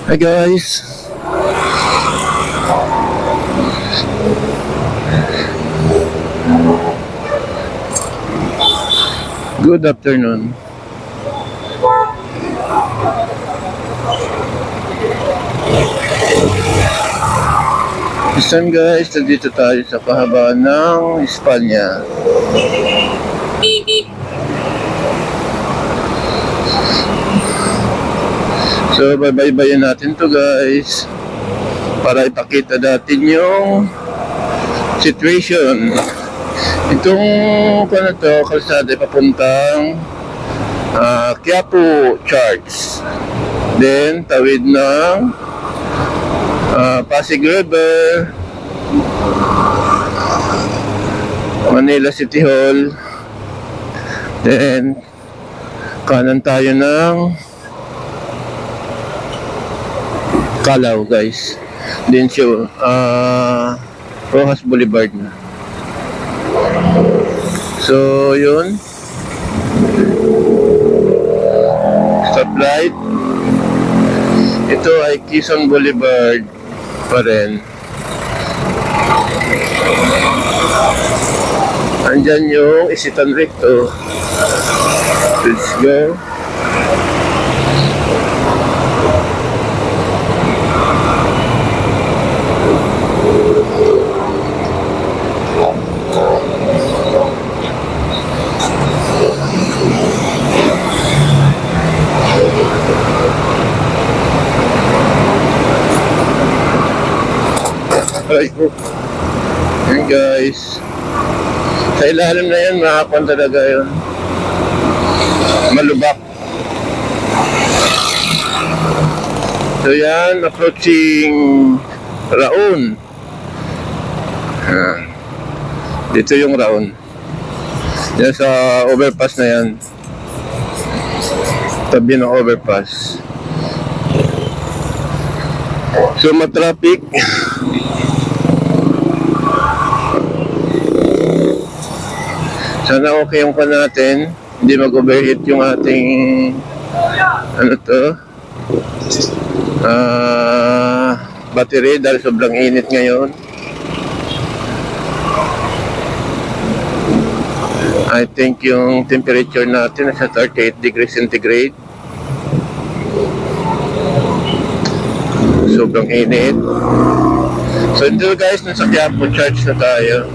Hi guys. Good afternoon. This time guys, nandito tayo sa kahabaan ng Espanya. So, baybayin natin to guys para ipakita natin yung situation. Itong kalsada papuntang Quiapo Church. Then, tawid ng Pasig River, Manila City Hall. Then, kanan tayo ng Calao guys. Then siya Rojas Boulevard na. So yun, stoplight. Ito ay Quezon Boulevard pa rin. Andyan yung Isitan Recto. Let's go. Ayan guys, sa ilalim na yan makakuan talaga yun, malubak. So yan, approaching Raon. Dito yung Raon, yan sa overpass na yan, tabi ng overpass. So matraffic. Sana okay yung pa natin, hindi mag-overheat yung ating battery dahil sobrang init ngayon. I think yung temperature natin nasa 38 degrees centigrade. Sobrang init. So ito guys, nasa Quiapo Church na tayo.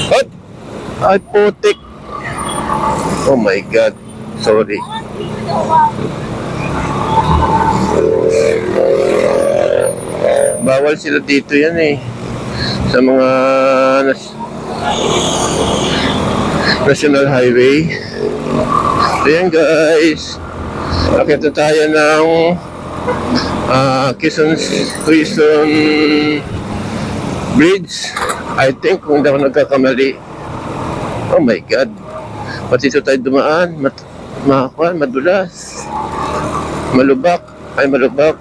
What? Ay putik. Oh my god. Sorry. Bawal sila dito yan eh. Sa mga National Highway. Ayan guys. Nakita tayo ng Quezon Bridge. I think kung hindi ako nagkakamali. Oh my god. Pati ito tayo dumaan. Madulas. Malubak. Ay malubak.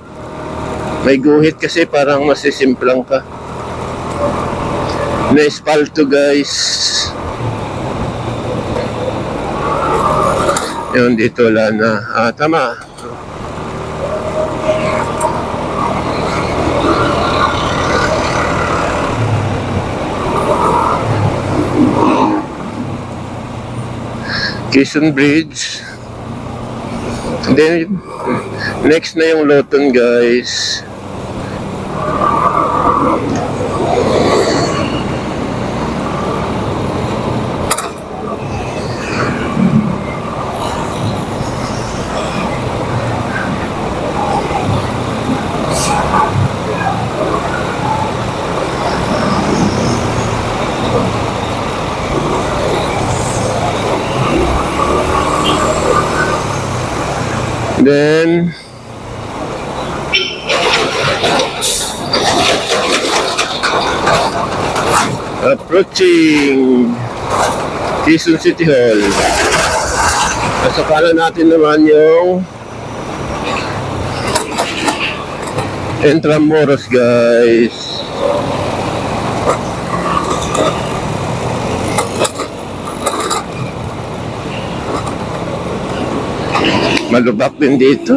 May guhit kasi parang masisimplang ka. Na-espalto guys. Yun dito wala na. Tama. Quezon Bridge. Then next na yung Loton guys. Then approaching Quezon City Hall. Nasa kanan natin naman yung Intramuros guys. Malubak din dito.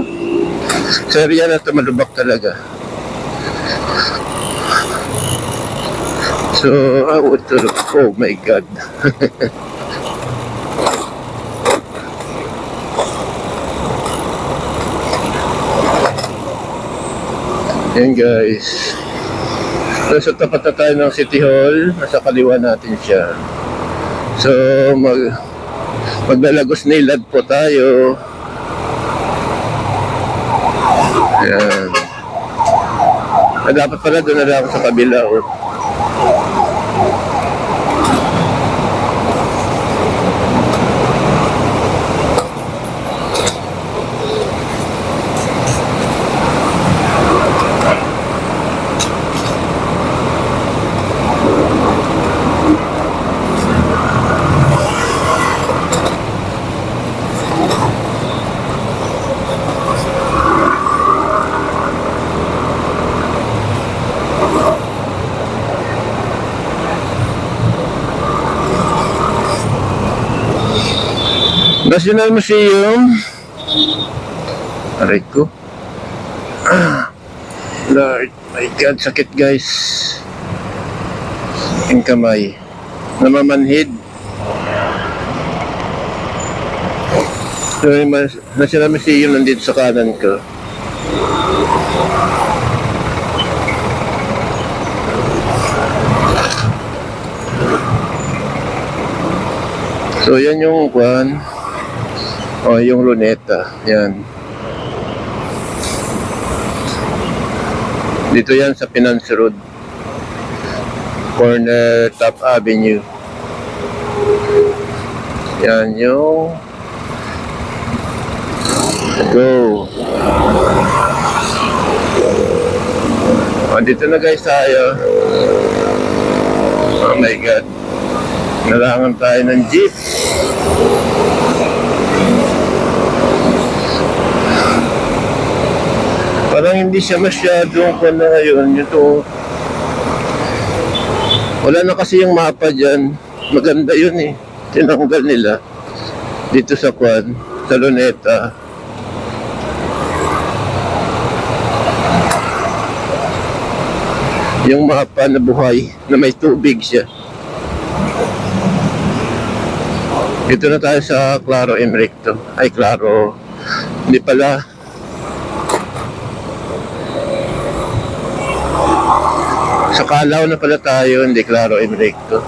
Sa area na ito, malubak talaga. So, oh my God. Yan guys. Nasa tapat na tayo ng City Hall. Nasa kaliwa natin siya. So, maglalagos nilad po tayo. Yan. Dapat pala doon na lang ako sa kabila. Oh. National Museum. Aray ko. Lord, my God, sakit guys. Ang kamay. Namamanhid. So, National Museum nandito sa kanan ko. So, yan yung kwan. O, yung luneta. Yan. Dito yan sa Finance Road. Corner Top Avenue. Yan yung go. O, dito na guys tayo. Oh my God. Nalangan tayo ng jeep. Parang hindi siya masyadong kung na ngayon. Ito, wala na kasi yung mapa dyan. Maganda yun eh. Tinanggal nila. Dito sa kwan, sa Luneta. Yung mapa na buhay, na may tubig siya. Dito na tayo sa Claro Emrecto. Ay, Claro. Hindi pala. Sa Calao na pala tayo, hindi Claro Emrecto.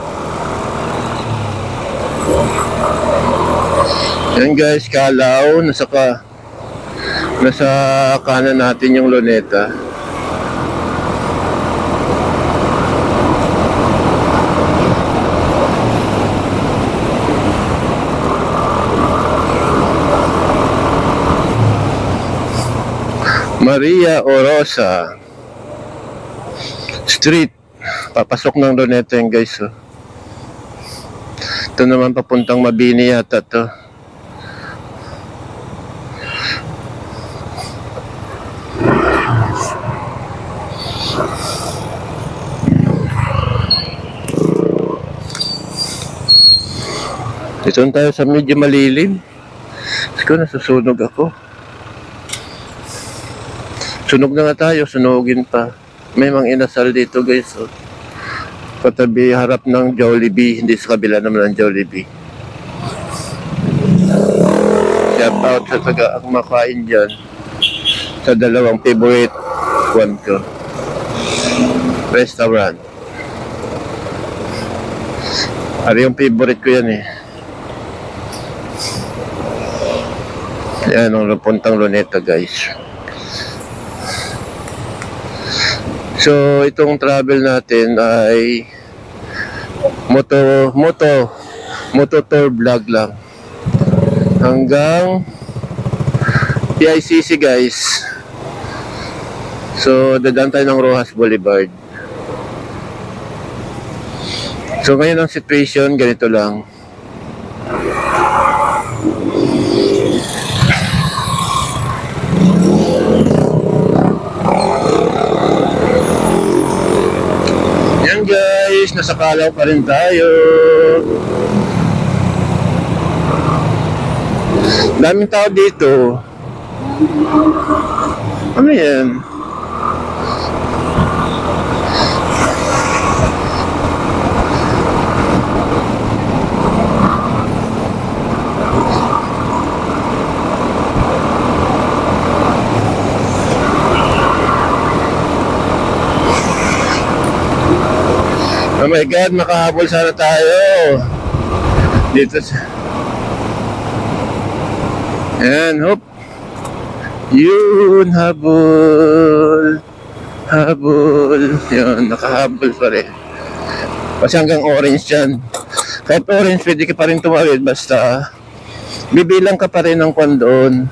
Yan guys, Calao, nasa kanan natin yung Luneta. Maria Orosa Street. Papasok ng Luneta yan guys. Oh. Ito naman papuntang Mabini yata to. Dito tayo sa medyo malilim. Ko nasusunog ako. Sunog na nga tayo, sunugin pa. May mga inasal dito guys. Oh. Katabi harap ng Jollibee, hindi sa kabila naman ng Jollibee. Shout out sa taga ang makain dyan. Sa dalawang favorite one ko. Restaurant. Ari yung favorite ko yan eh. Yan ang puntang Luneta guys. So itong travel natin ay moto tour vlog lang hanggang PICC guys. So dadaan tayo ng Rojas Boulevard. So ngayon ang situation ganito lang. Guys, nasa Calao pa rin tayo. Daming tao dito. Ano yan? Oh my God, makahabol sana tayo. Dito sa... Ayan, hop. Yun, habol. Habol. Yun, nakahabol pa rin. Kasi hanggang orange yan. Kahit orange, pwede ka pa rin tumawid. Basta, bibilang ka pa rin ng kwan doon.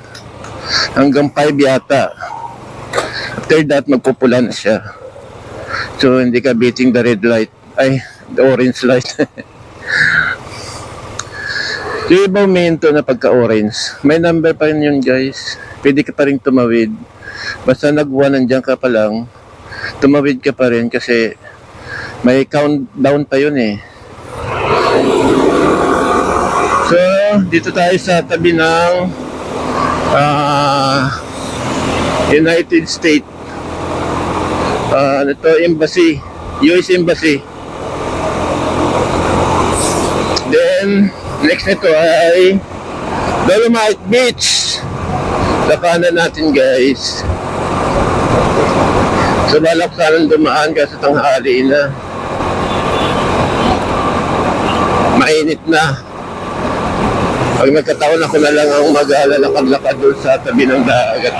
Hanggang 5 yata. After that, magpupula na siya. So, hindi ka beating the red light. Ay, the orange light. Yung ibang minto na pagka-orange, may number pa rin yun, guys. Pwede ka pa rin tumawid. Basta nag-1, nandiyan ka pa lang, tumawid ka pa rin kasi may countdown pa yun eh. So, dito tayo sa tabi ng United States. Ito, Embassy. US Embassy. Then, next nito ay Dolomite Beach. Dakanan natin, guys. So, balak sanang dumaan kasi tanghali na. Mainit na. Pag nagkataon ako na lang ang mag-alalakad-lakad doon sa tabi ng dagat.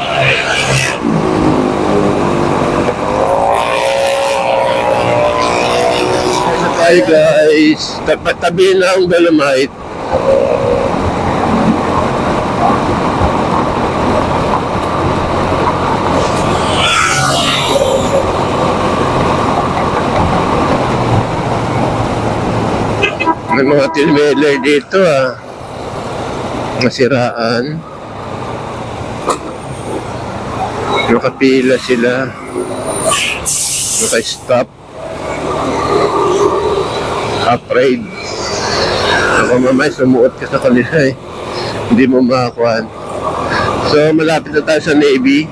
Hi guys, tabi ng Dolomite. May mga tilmeler dito nasiraan. Nakapila sila. Naka-stop. Afraid. Ako mamay, sumuot ka sa kanila eh. Hindi mo makakuhan. So, malapit na tayo sa Navy.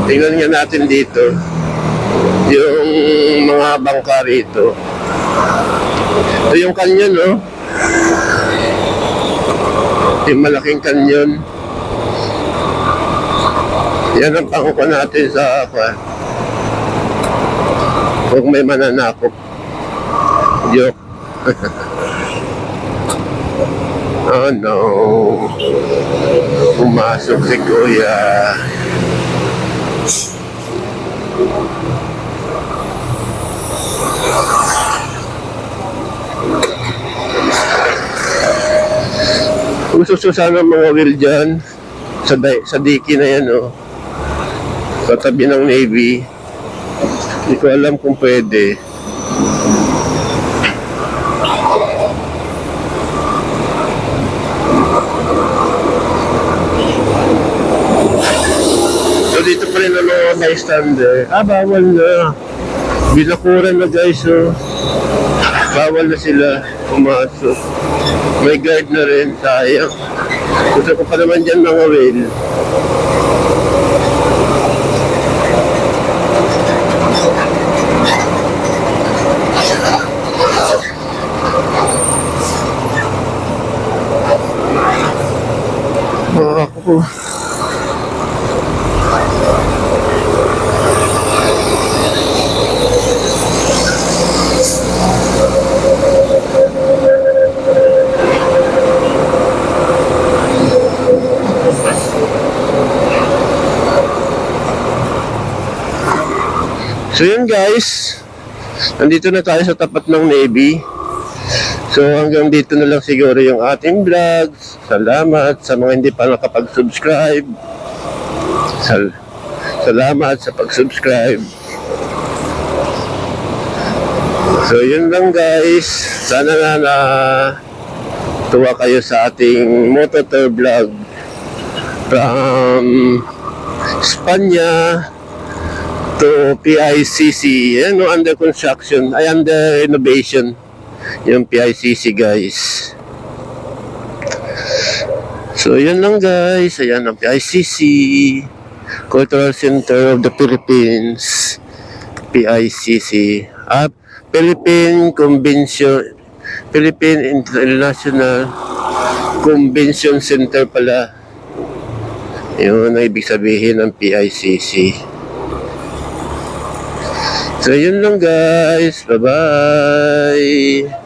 Tingnan nga natin dito yung mga bangka rito. Ito yung kanyon, no? Yung malaking kanyon. Yan ang pangko natin sa kung may mananakop. Joke. Oh no. Pumasok si Kuya. Gusto sana mga wheel dyan sa diki na yan, oh. Sa tabi ng Navy. Hindi ko alam kung pwede. So dito pa rin ang mga bystander. Bawal na. Binakuran na, guys, oh. Bawal na sila pumasok. May guard na rin, sayang. Gusto ko pa naman dyan mga whale. Ako. So yun guys, nandito na tayo sa tapat ng Navy. So hanggang dito na lang siguro yung ating vlog. Salamat sa mga hindi pa nakapag-subscribe. Salamat sa pag-subscribe. So yun lang guys. Sana na tuwa kayo sa ating motor vlog from Espanya to PICC. Yan, no, under construction, ay under renovation yung PICC guys. So, yun lang guys. Ayan ang PICC, Cultural Center of the Philippines. PICC. Philippine International Convention Center pala. Yun ang ibig sabihin ng PICC. So, yun lang guys. Bye-bye.